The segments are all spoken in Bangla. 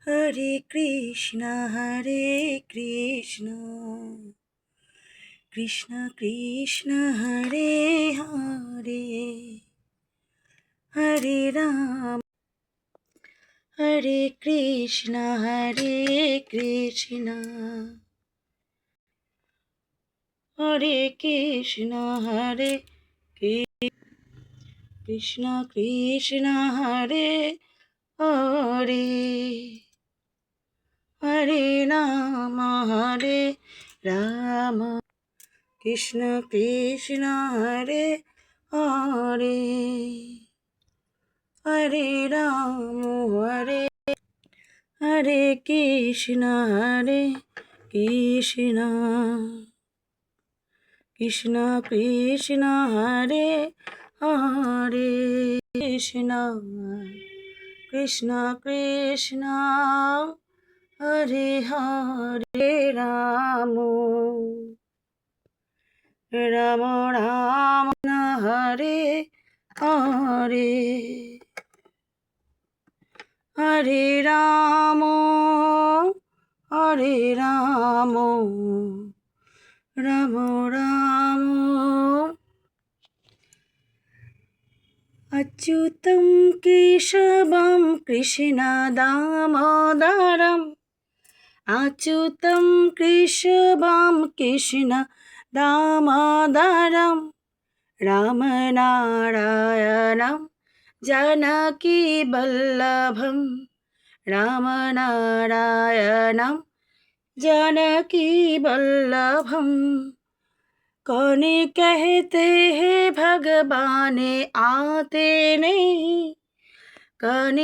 হরে কৃষ্ণ কৃষ্ণ কৃষ্ণ হরে হরে হরে রাম হরে কৃষ্ণ হরে কৃষ্ণ হরে কৃষ্ণ কৃষ্ণ হরে হরে হরে রাম কৃষ্ণ কৃষ্ণ হরে হরে হরে রাম হরে কৃষ্ণ কৃষ্ণ কৃষ্ণ কৃষ্ণ হরে হরে কৃষ্ণ কৃষ্ণ কৃষ্ণ হরে হরে রাম রাম রাম হরে হরে হরে রাম রাম রাম अच्युतं केशवं कृष्णदामोदरम् अच्युतं केशवं कृष्णदामोदरं रामनारायणं जानकीवल्लभं रामनारायणं जानकीवल्लभम् कौन कहते हैं भगवान आते नहीं कौन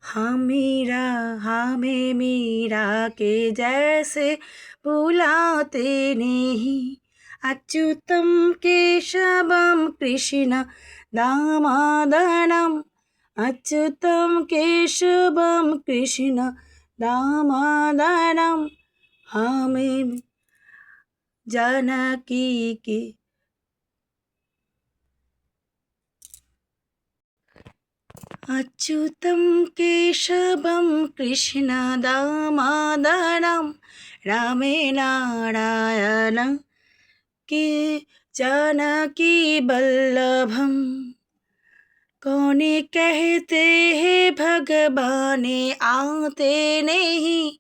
हमें मीरा के जैसे बुलाते नहीं अच्युतम केशवम कृष्ण दामोदरम अच्युतम केशवम कृष्ण दामोदरम हमें जानकी के अच्युतं केशवं कृष्णदामोदरं रामनारायणं के जानकीवल्लभं कौन कहते हैं भगवान आते नहीं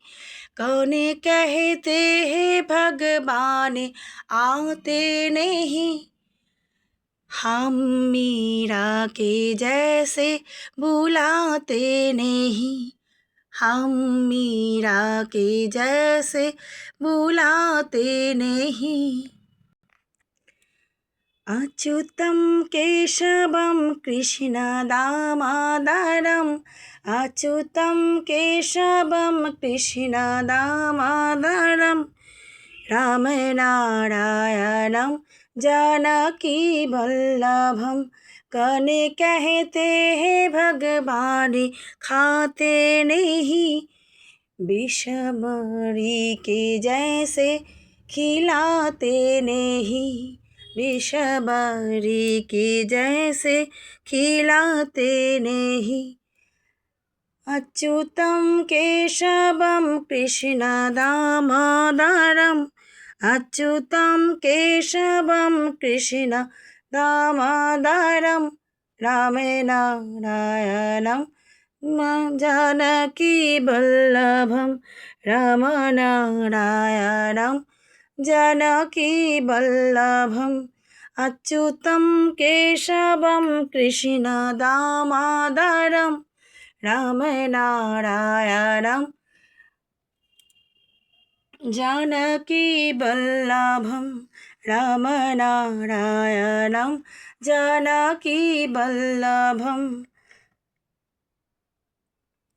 कौन कहते हैं भगवान आते नहीं हम मीरा के जैसे बुलाते नहीं हम मीरा के जैसे बुलाते नहीं अच्युतं केशवं कृष्णदामोदरम् अच्युतं केशवं कृष्णदामोदरम् रामनारायणं जानकीवल्लभं कौन कहते हैं भगवान खाते नहीं विषमरी के जैसे खिलाते नहीं विषमरी के जैसे खिलाते नहीं अच्युतं केशवं कृष्णदामोदरम् अच्युतं केशवं कृष्णदामोदरं रामनारायणं जानकीवल्लभं रामनारायणं जानकीवल्लभम् अच्युतं केशवं कृष्णदामोदरं रामनारायणं जानकीवल्लभं रामनारायणं जानकीवल्लभं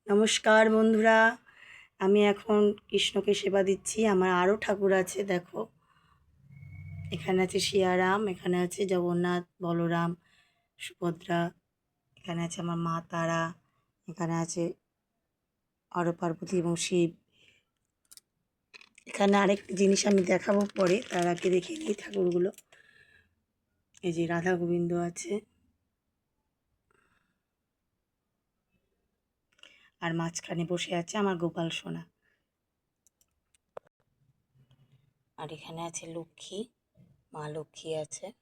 নমস্কার বন্ধুরা, আমি এখন কৃষ্ণকে সেবা দিচ্ছি। আমার আরও ঠাকুর আছে, দেখো এখানে আছে সিয়ারাম, এখানে আছে জগন্নাথ, বলরাম, সুভদ্রা, এখানে আছে আমার মা তারা, এখানে আছে আরও পার্বতী এবং শিব। এখানে আরেক জিনিস আমি দেখাবো পরে, তার আগে দেখে নিই ঠাকুরগুলো। এই যে রাধা গোবিন্দ আছে, আর মাঝখানে বসে আছে আমার গোপাল সোনা। আর এখানে আছে লক্ষ্মী, মা লক্ষ্মী আছে।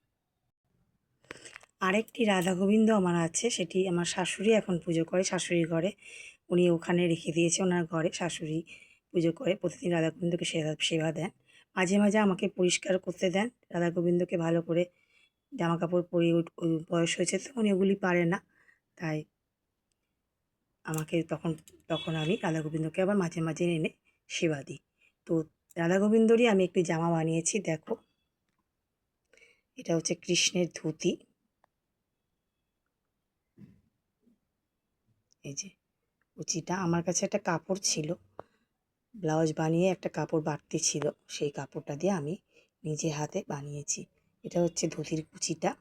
আরেকটি রাধা গোবিন্দ আমার আছে, সেটি আমার শাশুড়ি এখন পুজো করে শাশুড়ি ঘরে। উনি ওখানে রেখে দিয়েছে ওনার ঘরে, শাশুড়ি পুজো করে প্রতিদিন রাধা গোবিন্দকে সেবা দেন। মাঝে মাঝে আমাকে পরিষ্কার করতে দেন রাধা গোবিন্দকে ভালো করে, জামা কাপড় পরিয়ে ওই বয়স হয়েছে তো উনি ওগুলি পারে না, তাই আমাকে তখন আমি রাধা গোবিন্দকে আবার মাঝে মাঝে এনে সেবা দিই। তো রাধা গোবিন্দরই আমি একটি জামা বানিয়েছি, দেখো এটা হচ্ছে কৃষ্ণের ধুতি। এই যে কুচিটা, আমার কাছে একটা কাপড় ছিল, ব্লাউজ বানিয়ে একটা কাপড় বাড়তি ছিল, সেই কাপড়টা দিয়ে আমি নিজে হাতে বানিয়েছি। এটা হচ্ছে ধুতির কুচিটা।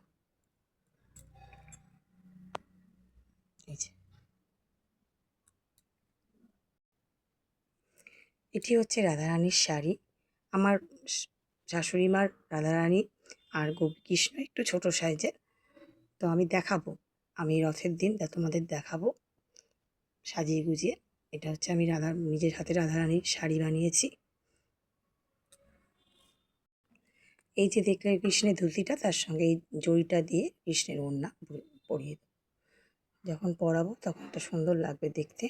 এই যে এটি হচ্ছে রাধারানীর শাড়ি। আমার শাশুড়ি মার রাধারানী আর কৃষ্ণ একটু ছোট সাইজের, তো আমি দেখাবো, আমি রথের দিন তোমাদের দেখাবো সাজিয়ে গুজিয়ে। এটা হচ্ছে আমি নিজের হাতে রাধারানীর শাড়ি বানিয়েছি। এই যে দেখলে কৃষ্ণের ধুতিটা, তার সঙ্গে এই জড়িটা দিয়ে কৃষ্ণের ওড়না পরিয়ে দেবো। যখন পরাবো তখন একটা সুন্দর লাগবে দেখতে।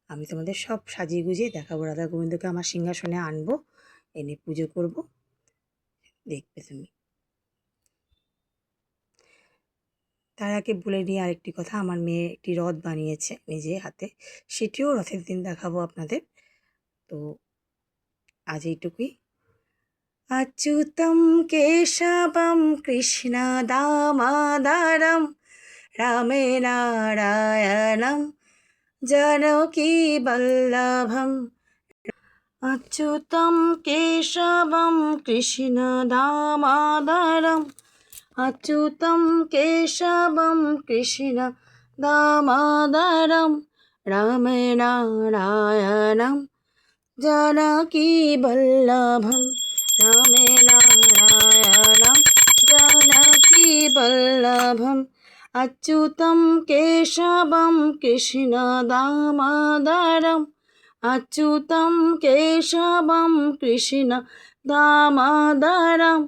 আমি তোমাদের সব সাজিয়ে গুজিয়ে দেখাবো। রাধা গোবিন্দকে আমার সিংহাসনে আনবো, এনে পুজো করব, দেখবে তুমি। তার আগে বলে নিই আরেকটি কথা, আমার মেয়ে একটি রথ বানিয়েছে নিজে হাতে, সেটিও রথের দিন দেখাবো আপনাদের। তো আজ এইটুকুই। अच्युतं केशवं कृष्णदामोदरं रामे नारायणं जानकीवल्लभम्। अच्युतं केशवं कृष्णदामोदरम् अच्युतं केशवं कृष्णदामोदरं रामे नारायणं जानकीवल्लभम्। रामे नारायणं जानकीवल्लभम्। अच्युतं केशवं कृष्णदामोदरम् अच्युतं केशवं कृष्णदामोदरं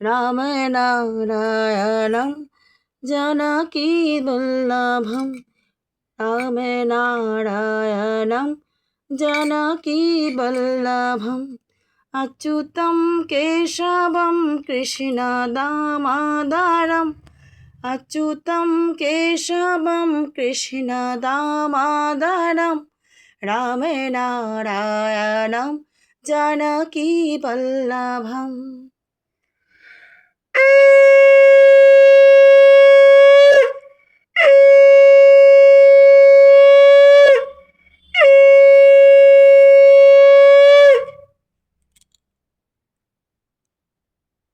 रामे नारायणं जानकीवल्लभम्। रामे नारायणं जानकीवल्लभम्। अच्युतं केशवं कृष्णदामोदरम् अच्युतं केशवं कृष्णदामोदरं रामे नारायणं जानकीवल्लभम्।